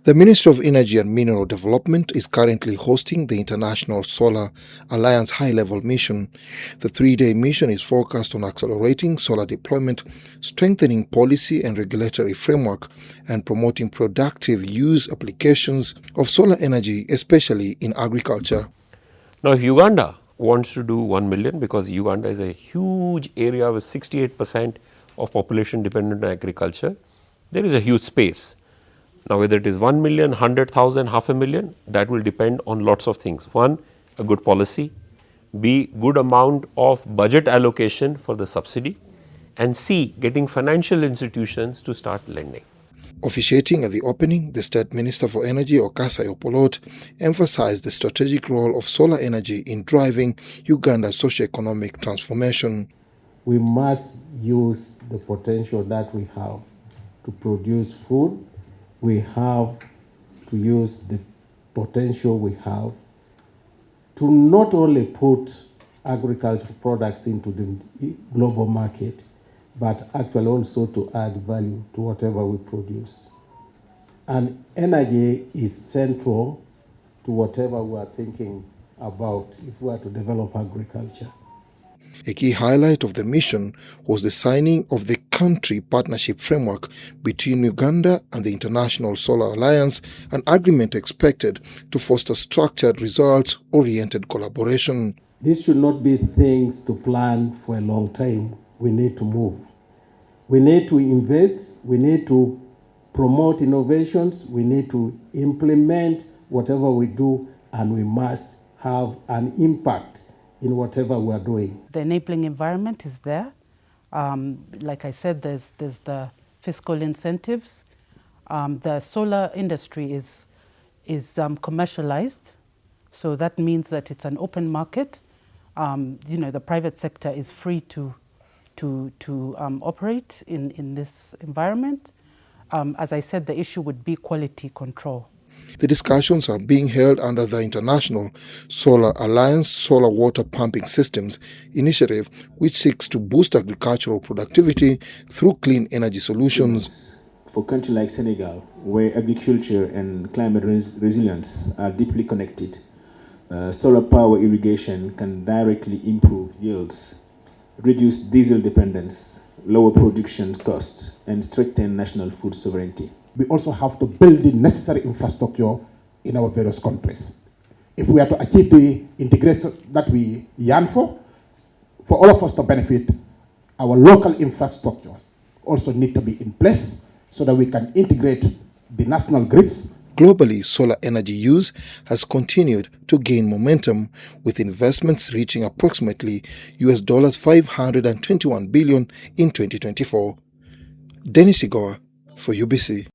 The Ministry of Energy and Mineral Development is currently hosting the International Solar Alliance High-Level Mission. The three-day mission is focused on accelerating solar deployment, strengthening policy and regulatory framework, and promoting productive use applications of solar energy, especially in agriculture. Now, if Uganda wants to do 1 million, because Uganda is a huge area with 68% of population dependent on agriculture, there is a huge space. Now, whether it is 1 million, 100,000, half a million, that will depend on lots of things. One, a good policy, B, good amount of budget allocation for the subsidy, and C, getting financial institutions to start lending. Officiating at the opening, the State Minister for Energy, Okasa Opolot, emphasized the strategic role of solar energy in driving Uganda's socio-economic transformation. We must use the potential that we have to produce food. We have to use the potential we have to not only put agricultural products into the global market, but actually also to add value to whatever we produce. And energy is central to whatever we are thinking about if we are to develop agriculture. A key highlight of the mission was the signing of the country partnership framework between Uganda and the International Solar Alliance, an agreement expected to foster structured, results-oriented collaboration. This should not be things to plan for a long time. We need to move. We need to invest. We need to promote innovations. We need to implement whatever we do, and we must have an impact in whatever we are doing. The enabling environment is there. Like I said, there's the fiscal incentives. The solar industry is commercialized, so that means that it's an open market. The private sector is free to operate in this environment. As I said, the issue would be quality control. The discussions are being held under the International Solar Alliance Solar Water Pumping Systems initiative, which seeks to boost agricultural productivity through clean energy solutions. For a country like Senegal, where agriculture and climate resilience are deeply connected, solar power irrigation can directly improve yields, reduce diesel dependence, lower production costs, and strengthen national food sovereignty. We also have to build the necessary infrastructure in our various countries. If we are to achieve the integration that we yearn for all of us to benefit, our local infrastructure also need to be in place so that we can integrate the national grids. Globally, solar energy use has continued to gain momentum, with investments reaching approximately $521 billion in 2024. Dennis Igoa for UBC.